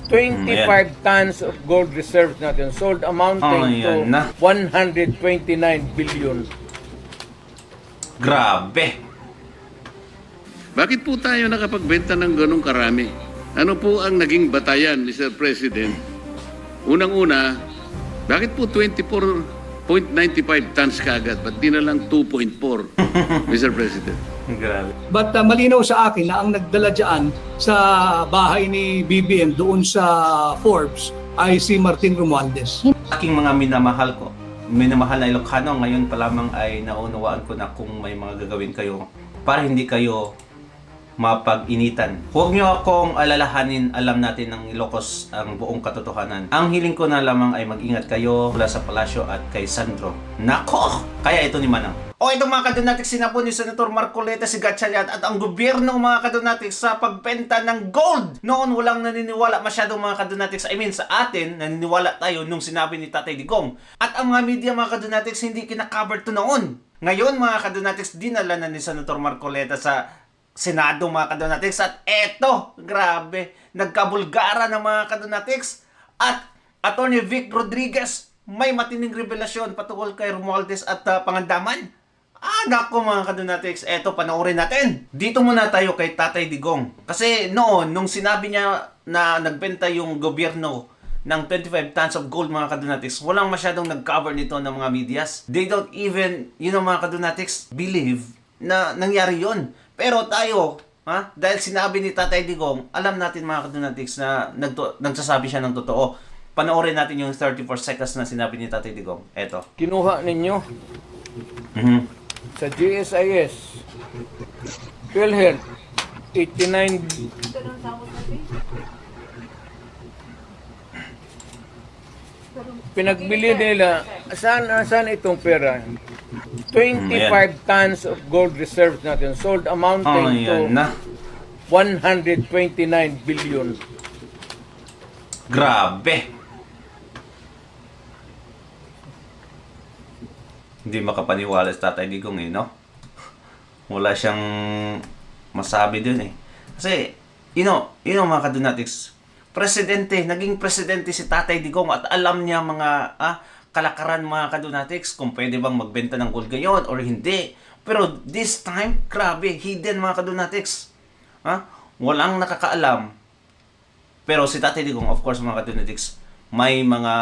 25 tons of gold reserves natin sold amounting to 129 billion. Grabe. Bakit po tayo nakapagbenta ng ganong karami? Ano po ang naging batayan, Mr. President? Unang-una, bakit po 24.95 tons kaagad? Ba't di na lang 2.4, Mr. President? Grabe. But malinaw sa akin na ang nagdala dyan sa bahay ni BBM doon sa Forbes ay si Martin Romualdez. Aking mga minamahal na Ilocano, ngayon pa lamang ay naunawaan ko na kung may mga gagawin kayo para hindi kayo mapag-initan. Huwag niyo akong alalahanin, alam natin ng Ilocos ang buong katotohanan. Ang hiling ko na lamang ay mag-ingat kayo mula sa palasyo at kay Sandro. Nako! Kaya ito ni Manang. O ito mga kadonatics, sinapon ni Senator Marcoleta si Gatchalian at ang gobyerno mga kadonatics sa pagbenta ng gold. Noon walang naniniwala masyadong mga kadonatics. I mean sa atin, naniniwala tayo nung sinabi ni Tatay Digong. At ang mga media mga kadonatics hindi kinakover to noon. Ngayon mga kadonatics, dinala na ni Senator Marcoleta sa Senado mga kadonatics at eto, grabe, nagkabulgara ng mga kadonatics at Attorney Vic Rodriguez may matinding revelasyon patungkol kay Romualdez at Pangandaman. Nako mga kadonatics, eto panoorin natin. Dito muna tayo kay Tatay Digong. Kasi noon, nung sinabi niya na nagbenta yung gobyerno ng 25 tons of gold mga kadonatics, walang masyadong nag-cover nito ng mga medias. They don't even, mga kadonatics, believe na nangyari yon. Pero tayo, dahil sinabi ni Tatay Digong, alam natin mga kadonatics na nagsasabi siya ng totoo. Panoorin natin yung 34 seconds na sinabi ni Tatay Digong. Eto. Kinuha ninyo sa GSIS, PhilHealth, 89 pinagbili nila. Saan itong pera? 25 tons of gold reserves natin sold amounting to 129 billion. Grabe. Hindi makapaniwala si Tatay Digong no? Wala siyang masabi dun Kasi, mga kadonatics, naging presidente si Tatay Digong at alam niya mga kalakaran mga kadonatics kung pwede bang magbenta ng gold ngayon or hindi. Pero this time, grabe, hidden mga kadonatics. Walang nakakaalam. Pero si Tatay Digong, of course mga kadonatics, may mga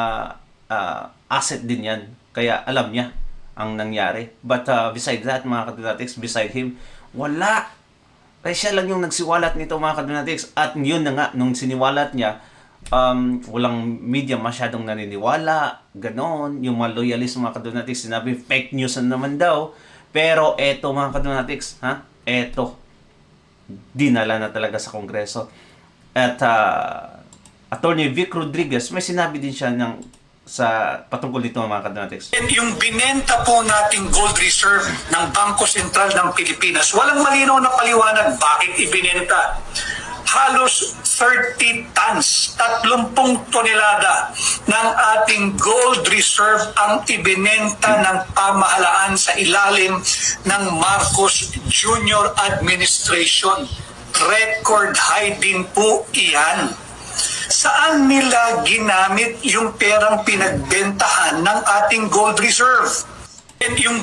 asset din yan. Kaya alam niya ang nangyari. But beside that mga kadonatics, beside him, wala. Kaya siya lang yung nagsiwalat nito mga kadonatics. At yun na nga, nung siniwalat niya, walang media masyadong naniniwala, ganon. Yung mga loyalist mga kadonatics, sinabi fake news na naman daw. Pero eto mga kadonatics, eto, dinala na talaga sa Kongreso. At Attorney Vic Rodriguez, may sinabi din siya sa patungkol dito mga kadonatics. Yung binenta po nating gold reserve ng Bangko Sentral ng Pilipinas, walang malinaw na paliwanag bakit ibinenta. Halos 30 tons, 30 tonelada ng ating gold reserve ang ibinenta ng pamahalaan sa ilalim ng Marcos Jr. Administration. Record high din po iyan. Saan nila ginamit yung perang pinagbentahan ng ating gold reserve? And yung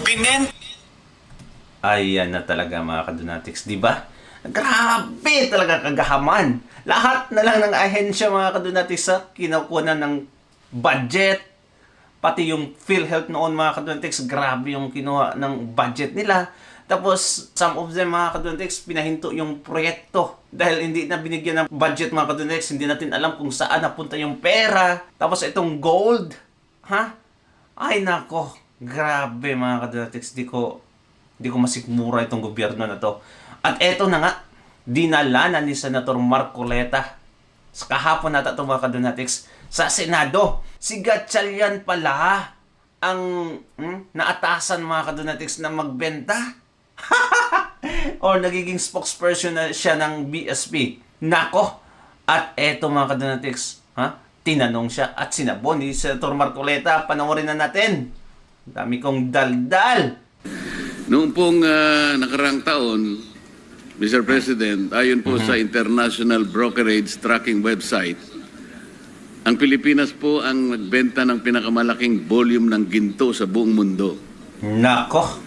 Ayan na talaga mga kadonatics, di ba? Grabe talaga kagahaman. Lahat na lang ng ahensya mga kadonatics sa kinukuha ng budget. Pati yung PhilHealth noon mga kadonatics, grabe yung kinuha ng budget nila. Tapos, some of them mga kadonatics, pinahinto yung proyekto. Dahil hindi na binigyan ng budget mga kadonatics, hindi natin alam kung saan napunta yung pera. Tapos itong gold, ay nako, grabe mga kadonatics, di ko masikmura itong gobyerno na to. At eto na nga, dinala na ni Senator Marcoleta sa kahapon nata itong mga kadonatics sa Senado. Si Gatchalian pala ang naatasan mga kadonatics na magbenta. Or nagiging spokesperson na siya ng BSP. Nako! At eto mga kadonatics, tinanong siya at sinabon ni Senator Marcoleta. Panoorin na natin. Dami kong daldal. Noong pong nakarang taon, Mr. President, ayon po sa International Brokerage Tracking Website, Ang Pilipinas po ang nagbenta ng pinakamalaking volume ng ginto sa buong mundo. Nako.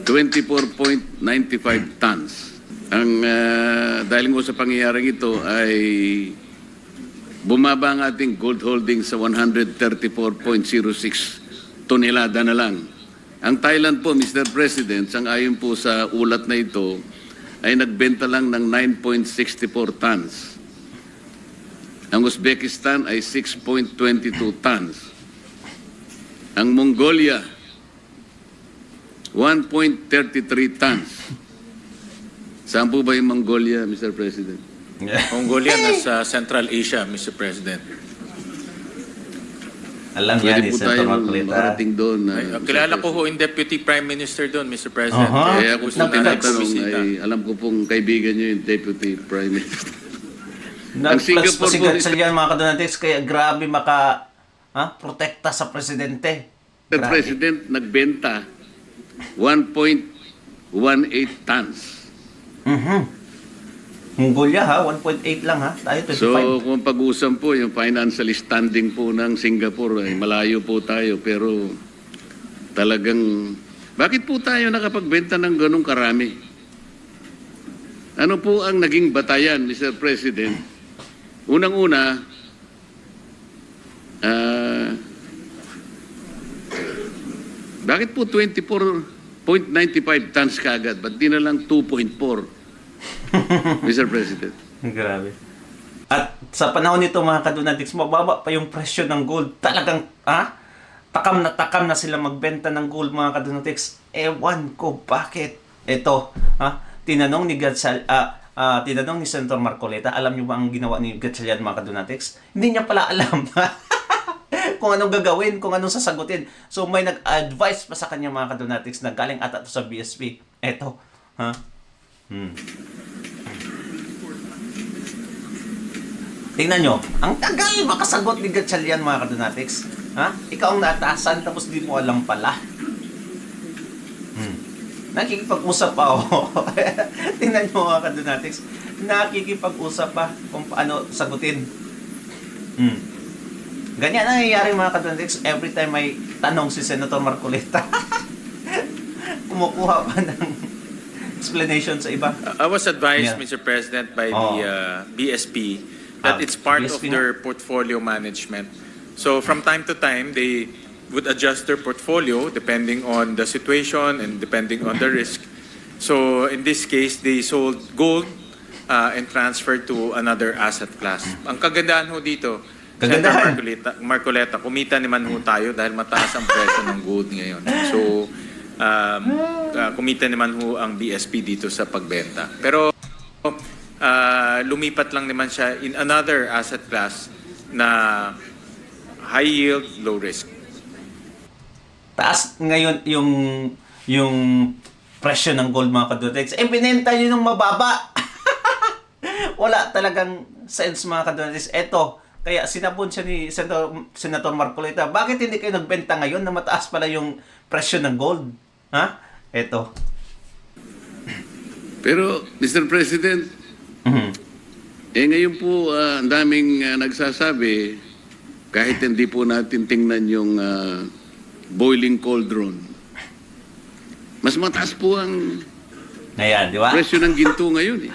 24.95 tons. Ang dahil mo sa pangyayaring ito ay bumaba ang ating gold holding sa 134.06 tonelada na lang. Ang Thailand po, Mr. President, sang-ayon po sa ulat na ito, ay nagbenta lang ng 9.64 tons. Ang Uzbekistan ay 6.22 tons. Ang Mongolia, 1.33 tons. Saan po ba yung Mongolia, Mr. President? Mongolia nasa Central Asia, Mr. President. Alam yan Pwede ni po Senator tayong Marcolita. makarating doon. Kilala ko ho yung Deputy Prime Minister doon, Mr. President. Aha. Kaya ako Gusto po natin tinatanong bumisita. ay alam ko pong kaibigan niyo yung Deputy Prime Minister. Nag-plus Singapore pa si po- Gatchalian mga kadonatics, kaya grabe protekta sa presidente. The Grabe. President nagbenta 1.18 tons. Mongolia ha, 1.8 lang ha. Tayo 25. So kung pag-usap po yung financial standing po ng Singapore ay malayo po tayo pero talagang bakit po tayo nakapagbenta ng ganong karami? Ano po ang naging batayan, Mr. President? Unang-una, bakit po 24.95 tons kagad? Ba't di na lang 2.4? Mr. President. Grabe. At sa panahon nito mga kadonatics, mababa pa yung presyo ng gold. Talagang, takam na sila magbenta ng gold mga kadonatics. Ewan ko bakit. Ito, tinanong ni Senator Marcolita, alam niyo ba ang ginawa ni Gatchalian mga kadonatics? Hindi niya pala alam kung anong gagawin, kung anong sasagutin. So may nag-advise pa sa kanya mga kadonatics na galing ata to sa BSP. Ito, Tingnan nyo, ang tagal makasagot ni Gatchalian mga kadonatics. Ikaw ang nataasan tapos di mo alam pala. Nakikipag-usap pa ako. Tingnan nyo mga kadonatics. Nakikipag-usap pa kung paano sagutin. Ganyan ang nangyayari mga kadonatics every time may tanong si Senator Marcolita. Kumukuha pa ng explanation sa iba. I was advised, Yeah. Mr. President, by the BSP that it's part of BSP their portfolio management. So from time to time, they would adjust their portfolio depending on the situation and depending on the risk. So in this case, they sold gold and transferred to another asset class. Ang kagandahan ho dito, Senator Marcoleta, kumita naman ho tayo dahil mataas ang presyo ng gold ngayon. So kumita naman ho ang BSP dito sa pagbenta. Pero lumipat lang naman siya in another asset class na high yield, low risk. Taas ngayon yung presyo ng gold mga kadonatics. Binenta nyo ng mababa. Wala talagang sense mga kadonatics. Eto, kaya sinabon siya ni Senator Marcolita. Bakit hindi kayo nagbenta ngayon na mataas pala yung presyo ng gold? Eto. Pero, Mr. President, ngayon po, ang daming nagsasabi, kahit hindi po natin tingnan yung boiling cauldron, mas mataas po ang Ayan, di ba? presyo ng ginto ngayon eh.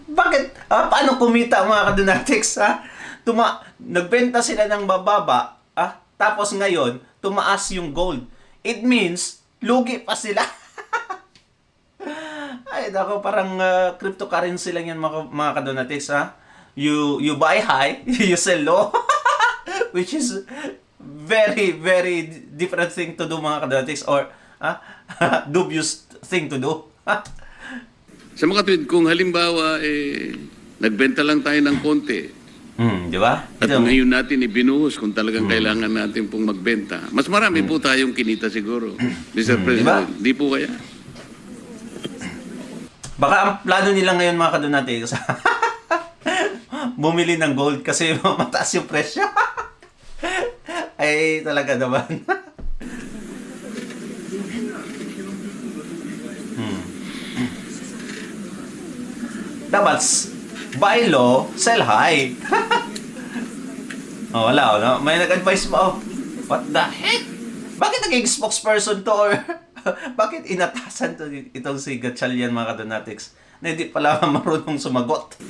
Bakit? Paano kumita ang mga kadonatics? Nagbenta sila ng bababa, tapos ngayon, tumaas yung gold. It means, lugi pa sila. Ay, dako, parang cryptocurrency lang yan mga kadonatics. You buy high, you sell low. Which is very, very different thing to do mga kadonatics, or dubious thing to do. Sa mga tuwid, kung halimbawa, nagbenta lang tayo ng konti, Di ba? at ngayon natin ibinuhos kung talagang kailangan natin pong magbenta, mas marami po tayong kinita siguro. Mr. President, di po kaya? Baka ang plano nila ngayon mga kadonatics, bumili ng gold kasi mataas yung presyo. Ay, talaga naman. Dapat buy low, sell high. Oh, wala, no? May nag-advise mo, oh, what the heck? Bakit naging spokesperson to or bakit inatasan to itong si Gatchalian mga kadonatics na hindi pala marunong sumagot?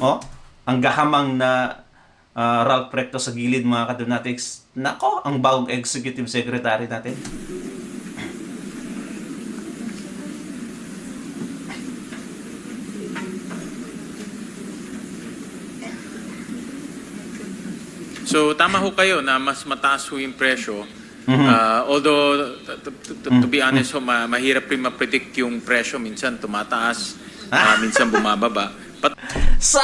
Oh, ang gahamang na Ralph Recto sa gilid mga kadonatics. Nako, ang bagong executive secretary natin. So tama ho kayo na mas mataas ho yung presyo. Although, to be honest ho, mahirap rin ma-predict yung presyo. Minsan tumataas, minsan bumababa. But Sa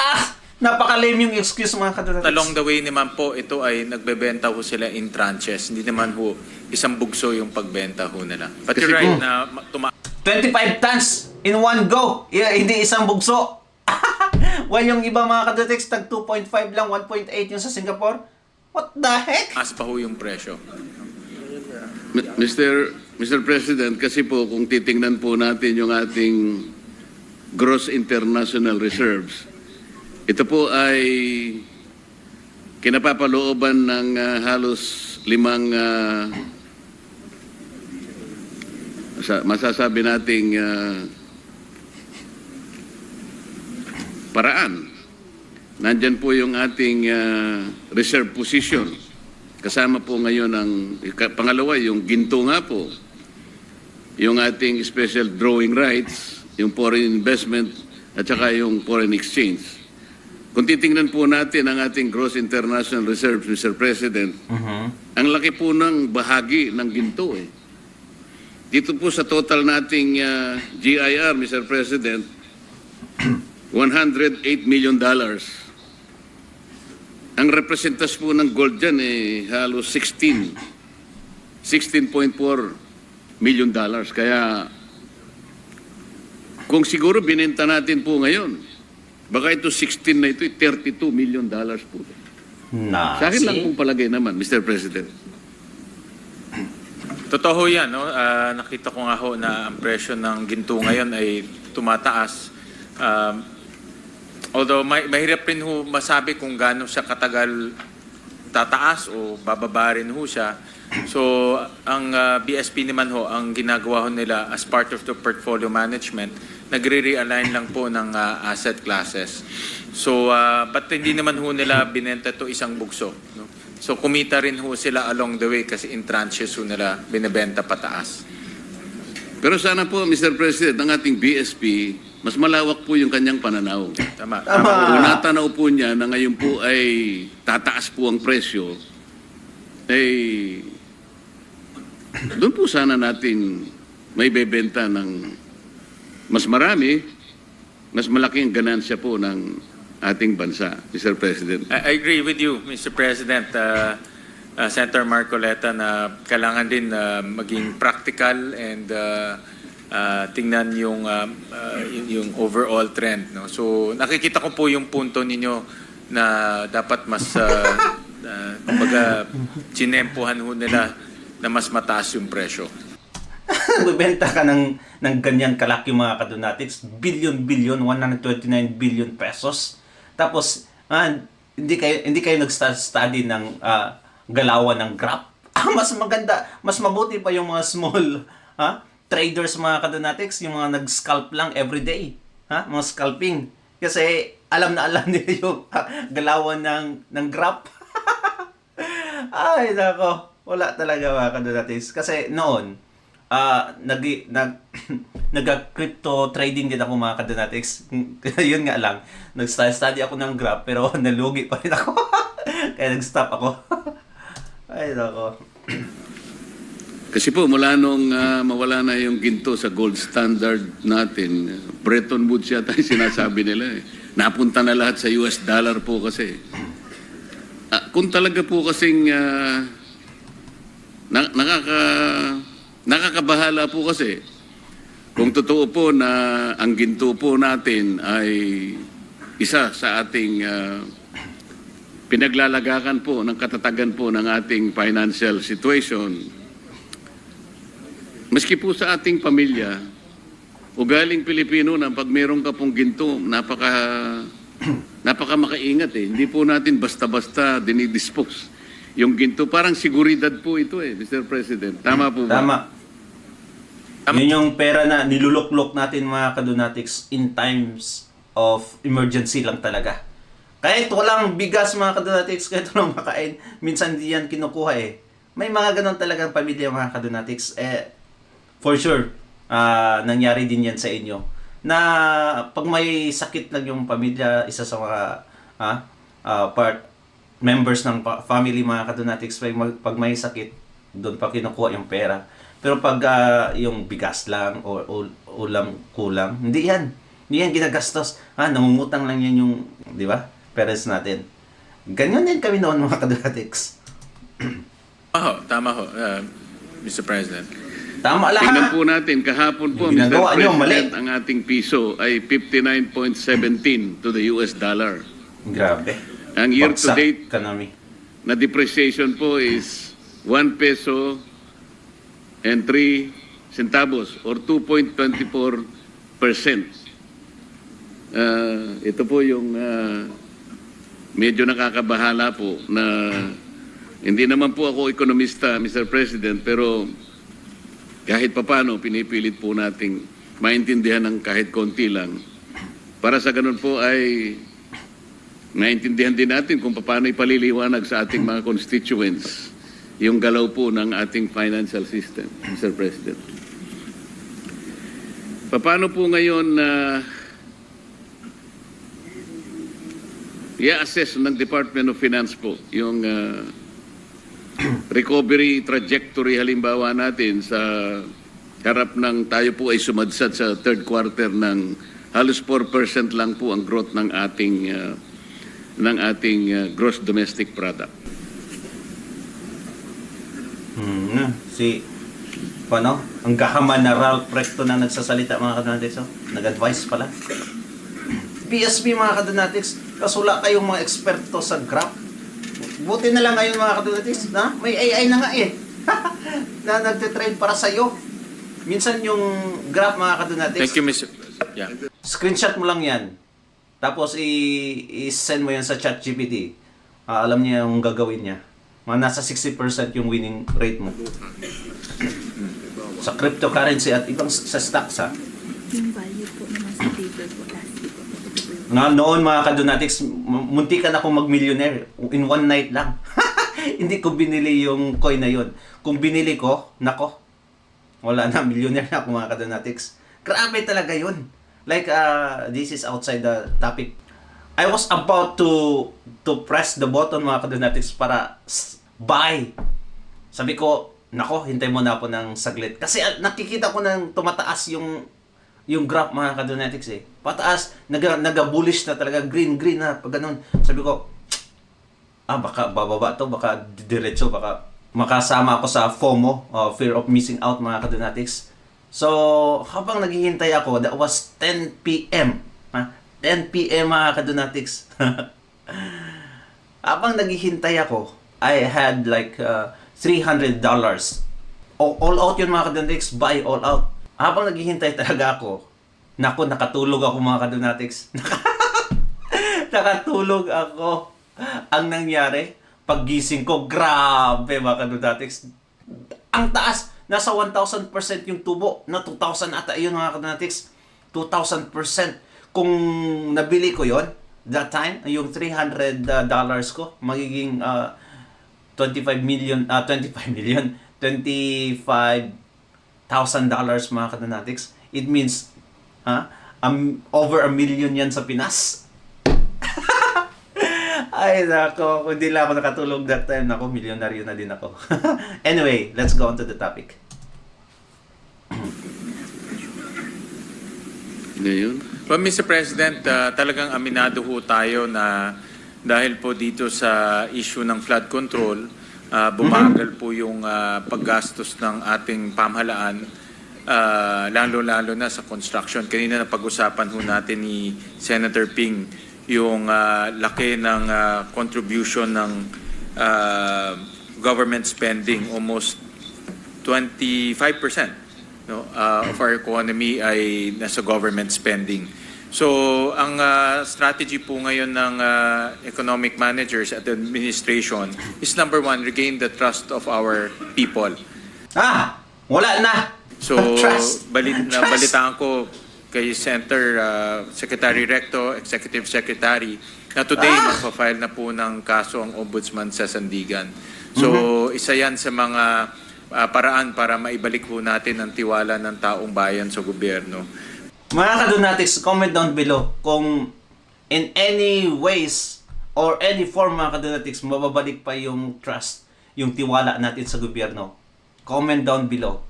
napaka-lame yung excuse mga kadonatics. along the way naman po, ito ay nagbebenta ho sila in tranches. Hindi naman ho isang bugso yung pagbenta ho nila. But you're right na 25 tons in one go. Hindi isang bugso. While yung iba mga kadonatics, tag 2.5 lang, 1.8 yung sa Singapore. What the heck? tumaas pa ho yung presyo. Mr. President, kasi po kung titingnan po natin yung ating gross international reserves, ito po ay kinapapalooban ng halos 5 masasabi nating paraan. Nandyan po yung ating reserve position. Kasama po ngayon ang pangalawa, yung ginto nga po. Yung ating special drawing rights, yung foreign investment, at saka yung foreign exchange. Kung titingnan po natin ang ating gross international reserves, Mr. President, ang laki po ng bahagi ng ginto eh. Dito po sa total nating GIR, Mr. President, $108 million. Ang representas po ng gold dyan halos $16.4 million. Kaya kung siguro binenta natin po ngayon, baka ito 16 na ito, $32 million po. Sa akin lang pong palagay naman, Mr. President. Totoo yan, no? Nakita ko nga ho na ang presyo ng ginto ngayon ay tumataas. Although mahirap rin ho masabi kung gaano siya katagal tataas o bababa rin ho siya. So ang BSP naman ho, ang ginagawa ho nila as part of the portfolio management, nagre-realign lang po ng asset classes. So but hindi naman ho nila binenta to isang bugso, no? So kumita rin ho sila along the way kasi in tranches ho nila binebenta pataas. Pero sana po, Mr. President, ang ating BSP, mas malawak po yung kanyang pananaw. Tama. Kung natanaw po niya na ngayon po ay tataas po ang presyo, doon po sana natin may bebenta ng mas marami, mas malaking ganansya po ng ating bansa, Mr. President. I agree with you, Mr. President. Senator Marcoleta, na kailangan din maging practical and tingnan yung overall trend, no? So nakikita ko po yung punto ninyo na dapat mas kumbaga chinempuhan ho nila na mas mataas yung presyo. Bebenta ka ng ganyan kalaki mga kadonatics, billion, 129 billion pesos. Tapos hindi kayo nag-study ng galawan ng graph. Mas maganda, mas mabuti pa yung mga small traders mga kadonatics, yung mga nag-scalp lang everyday, mga scalping. Kasi alam na alam nila yung galawan ng graph. Ay nako, wala talaga mga kadonatics. Kasi noon nag-crypto trading din ako mga kadonatics. Yun nga lang, nag-study ako ng graph pero nalugi pa rin ako. Kaya nag-stop ako. Ay, nako. Kasi po, mula nung mawala na yung ginto sa gold standard natin, Bretton Woods yata yung sinasabi nila eh. Napunta na lahat sa US dollar po kasi. Kung talaga po kasing nakakabahala po kasi, kung totoo po na ang ginto po natin ay isa sa ating pinaglalagakan po ng katatagan po ng ating financial situation, maski po sa ating pamilya, ugaling Pilipino na pag meron ka pong ginto, Napaka makaingat eh. Hindi po natin basta-basta dinidispose. Yung ginto, parang seguridad po ito eh, Mr. President. Tama po ba? Tama. Yun yung pera na niluluklok natin mga kadonatics in times of emergency lang talaga. Kahit walang bigas mga kadonatics, kahit walang makain, minsan di yan kinukuha eh. May mga ganon talagang pamilya mga kadonatics. For sure, nangyari din yan sa inyo. Na pag may sakit lang yung pamilya, isa sa mga members ng family mga kadonatics, pag may sakit, doon pa kinukuha yung pera. Pero pag yung bigas lang o ulam kulang, hindi yan ginagastos. Namumutang lang yan yung, di ba, parents natin. Ganyan din kami noon mga kadonatics. Tama ho, Mr. President. Tama lahat. Tingnan po natin, kahapon po, Yung Mr. ginagawa nyo, President, mali. ang ating piso ay 59.17 to the US dollar. Grabe. Ang year to Bagsak date economy. na depreciation po is 1 peso and 3 centavos or 2.24%. Ito po yung medyo nakakabahala po na hindi naman po ako ekonomista, Mr. President, pero kahit papano pinipilit po nating maintindihan ng kahit konti lang. Para sa ganun po ay maintindihan din natin kung paano ipaliliwanag sa ating mga constituents yung galaw po ng ating financial system, Mr. President. Paano po ngayon na i-assess ng Department of Finance po yung recovery trajectory halimbawa natin sa harap ng tayo po ay sumadsad sa third quarter ng halos 4% lang po ang growth ng ating gross domestic product. Ang gahaman na Ralph Recto na nagsasalita mga kadonatics, nag-advise pala. PSB mga kadonatics, kasula kayong mga eksperto sa graph. Buti na lang ngayon mga kadonatics, na may AI na nga eh. Na nagtitrade para sa'yo. Minsan yung graph mga kadonatics, Thank you, Mr. Yeah. screenshot mo lang yan. Tapos i-send mo yan sa ChatGPT. Alam niya yung gagawin niya. Mga nasa 60% yung winning rate mo. Sa cryptocurrency at ibang sa stocks ha. Yung value po naman sa table po last week. Noon mga kadonatics, munti ka na akong mag-millionaire in one night lang. Hindi ko binili yung coin na yun. Kung binili ko, nako, wala na, millionaire na ako mga kadonatics. Grabe talaga yun. Like, this is outside the topic. I was about to press the button mga kadonatics para buy. Sabi ko, nako, hintay mo na ako ng saglit. Kasi nakikita ko nang tumataas yung graph mga kadonatics eh. Pataas, naga-bullish na talaga, green na, pag ganun. Sabi ko, baka bababa to, baka diretso, baka makasama ako sa FOMO, fear of missing out mga kadonatics. So, habang naghihintay ako, that was 10 p.m. 10 p.m. mga kadonatics. Habang naghihintay ako, I had like $300. All out yun mga kadonatics, buy all out. Habang naghihintay talaga ako, nakatulog ako mga kadonatics. Nakatulog ako. Ang nangyari, paggising ko, grabe mga kadonatics. Ang taas, nasa 1,000% yung tubo. 2,000 ata yun mga kadonatics. 2,000%. Kung nabili ko yon that time, yung $300 ko, magiging $25,000 mga kadonatics. It means over $1 million yan sa Pinas. Ay nako, kung hindi lang ako nakatulog that time, nako, milyonaryo na din ako. Anyway, let's go on to the topic. Ngayon, Well, Mr. President, talagang aminado ho tayo na dahil po dito sa issue ng flood control, bumagal po yung paggastos ng ating pamahalaan, lalo-lalo na sa construction. Kanina na pag-usapan ho natin ni Senator Ping yung laki ng contribution ng government spending, almost 25%. No, of our economy ay nasa government spending. So, ang strategy po ngayon ng economic managers at the administration is number one, regain the trust of our people. Wala na. So, Trust. balitaan ko kay Center Secretary Recto, Executive Secretary, na today magpa-file na po ng kaso ang Ombudsman sa Sandigan. So, isa yan sa mga paraan para maibalik po natin ang tiwala ng taong bayan sa gobyerno. Mga kadonatics, comment down below kung in any ways or any form mga kadonatics, mababalik pa yung trust, yung tiwala natin sa gobyerno. Comment down below.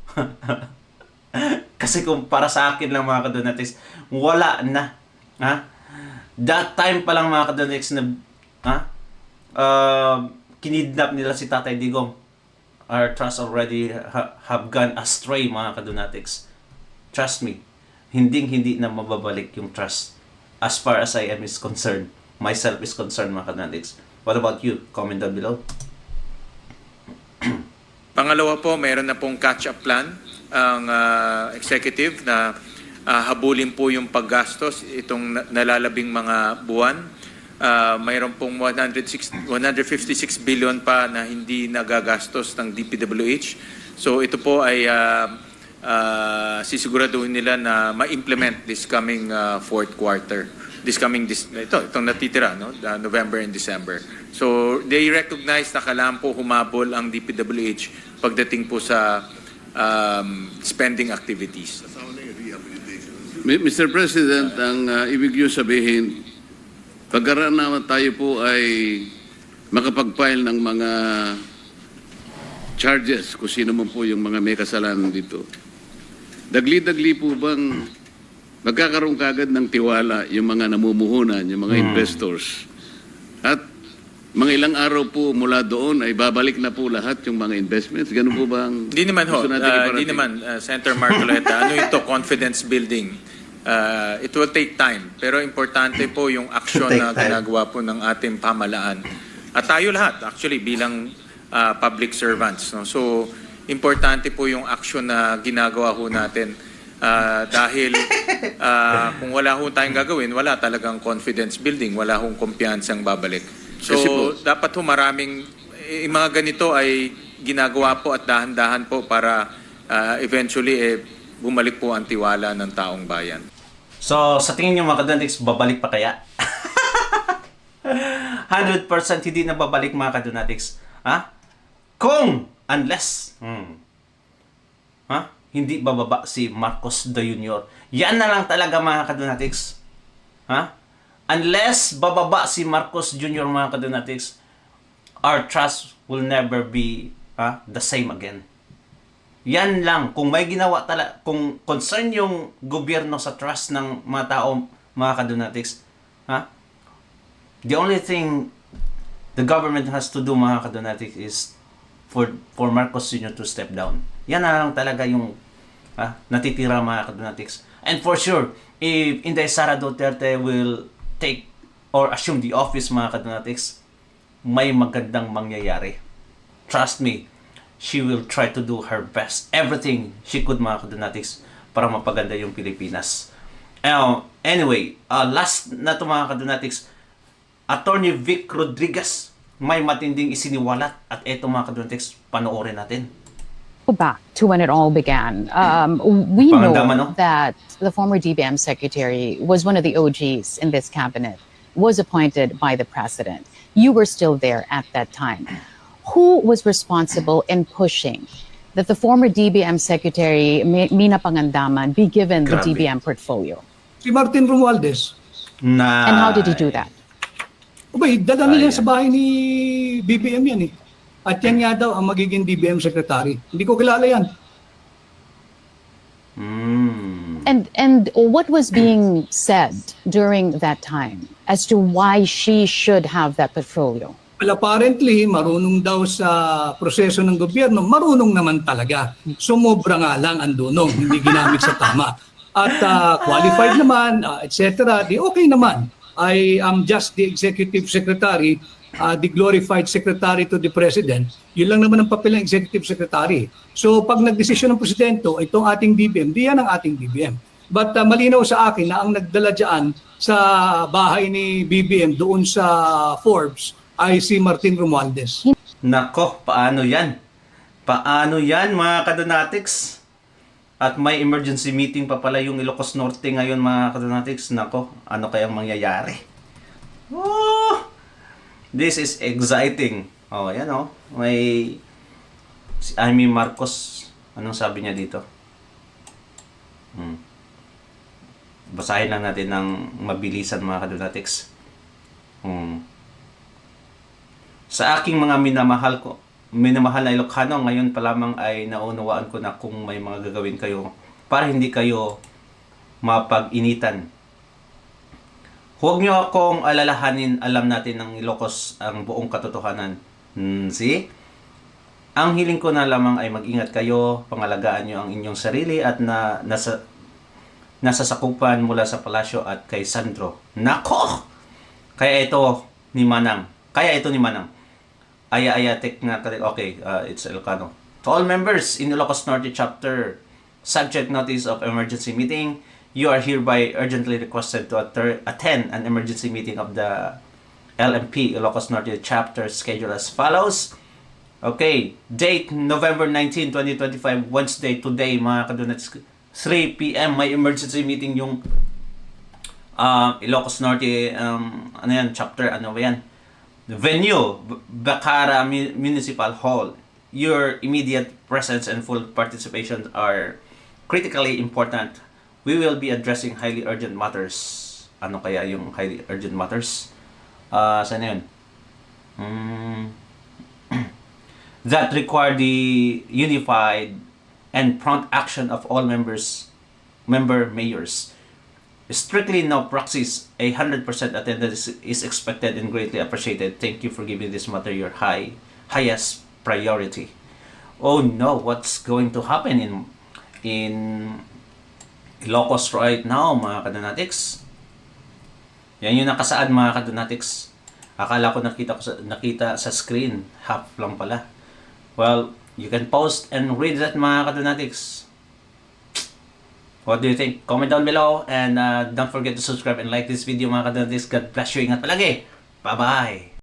Kasi kung para sa akin lang mga kadonatics, wala na. That time pa lang mga kadonatics na kinidnap nila si Tatay Digong. Our trust already have gone astray mga kadonatics. Trust me, hindi na mababalik yung trust as far as I am is concerned. Myself is concerned mga kadonatics. What about you? Comment down below. Pangalawa po, mayroon na pong catch-up plan ang executive na habulin po yung paggastos itong nalalabing mga buwan. Mayroon pong 156 billion pa na hindi nagagastos ng DPWH. So ito po ay sisiguraduhin nila na ma-implement this coming fourth quarter. Itong natitira, no? November and December. So they recognize na kailangan po humabol ang DPWH pagdating po sa spending activities. Mr. President, ang ibig niyo sabihin, pagkaraan naman tayo po ay makapag-file ng mga charges kung sino man po yung mga may kasalanan dito. Dagli-dagli po bang magkakaroon kagad ng tiwala yung mga namumuhunan, yung mga investors? At mga ilang araw po mula doon ay babalik na po lahat yung mga investments? Ganun po ba ang Hindi naman ho, gusto natin iparating? hindi naman, Senator Marcoleta. Ano ito, confidence building? It will take time. Pero importante po yung action na ginagawa po ng ating pamahalaan. At tayo lahat, actually, bilang public servants. No? So, importante po yung action na ginagawa ho natin. Dahil kung wala ho tayong gagawin, wala talagang confidence building, wala hong kumpiyansang babalik. So, dapat ho maraming, mga ganito ay ginagawa po at dahan-dahan po para eventually bumalik po ang tiwala ng taong bayan. So, sa tingin nyo mga kadonatics, babalik pa kaya? 100% hindi na babalik mga kadonatics. Kung, unless, hindi bababa si Marcos Jr. Yan na lang talaga mga kadonatics. Unless bababa si Marcos Jr. mga kadonatics, our trust will never be the same again. Yan lang. Kung may ginawa talaga, kung concern yung gobyerno sa trust ng mga tao, mga kadonatics, the only thing the government has to do, mga kadonatics, is for Marcos Sr. to step down. Yan na lang talaga yung natitira, mga kadonatics. And for sure, if Inday Sara Duterte will take or assume the office, mga kadonatics, may magandang mangyayari. Trust me, she will try to do her best, everything she could, mga kadonatics, para mapaganda yung Pilipinas. Anyway, last na to mga kadonatics, Attorney Vic Rodriguez, may matinding isiniwalat at eto mga kadonatics, panoorin natin. Back to when it all began. We know no? that the former DBM secretary was one of the OGs in this cabinet, was appointed by the president. You were still there at that time. Who was responsible in pushing that the former DBM secretary, Mina Pangandaman, be given the DBM portfolio? Si Martin Romualdez. And how did he do that? Abay, dala nila sa bahay ni BBM yan eh. At yan nga daw ang magiging DBM secretary. Hindi ko kilala yan. And what was being said during that time as to why she should have that portfolio? Well, apparently, marunong daw sa proseso ng gobyerno, marunong naman talaga. Sumobra nga lang ang dunong, hindi ginamit sa tama. At qualified naman, etc. Di okay naman. I am just the executive secretary, the glorified secretary to the president. Yun lang naman ang papel ng executive secretary. So pag nagdesisyon ng presidente, itong ating DBM, di yan ang ating DBM. But malinaw sa akin na ang nagdala dyan sa bahay ni BBM doon sa Forbes ay si Martin Romualdez. Nako, paano yan? Paano yan mga kadonatics? At may emergency meeting pa pala yung Ilocos Norte ngayon mga kadonatics. Nako, ano kayang mangyayari? Oh, this is exciting. Oh, yan oh. May si Amy Marcos. Anong sabi niya dito? Basahin lang natin ng mabilisan mga kadonatics. Sa aking mga minamahal na Ilocano, ngayon pa lamang ay naunawaan ko na kung may mga gagawin kayo para hindi kayo mapag-initan. Huwag niyo akong alalahanin, alam natin ng Ilocos ang buong katotohanan. See? Ang hiling ko na lamang ay mag-ingat kayo, pangalagaan niyo ang inyong sarili at nasa sakupan mula sa palasyo at kay Sandro. Nako! Kaya ito ni Manang. Ayatek nga. Okay, it's Ilocano. To all members in Ilocos Norte Chapter, subject notice of emergency meeting, you are hereby urgently requested to attend an emergency meeting of the LMP Ilocos Norte Chapter scheduled as follows. Okay, date November 19, 2025, Wednesday, today, mga kadonats, 3 p.m. may emergency meeting yung Ilocos Norte, chapter, ano ba yan? The venue, Bacara Municipal Hall. Your immediate presence and full participation are critically important. We will be addressing highly urgent matters. Ano kaya yung highly urgent matters? Saan yun? That require the unified and prompt action of all member mayors. Strictly no proxies, 100% attendance is expected and greatly appreciated. Thank you for giving this matter your highest priority. Oh no, what's going to happen in Ilocos right now, mga kadonatics? Yan yung nakasaad, mga kadonatics. Akala ko nakita sa screen, half lang pala. Well, you can post and read that, mga kadonatics. What do you think? Comment down below and don't forget to subscribe and like this video, mga kadonatics. God bless you. Ingat palagi. Bye-bye.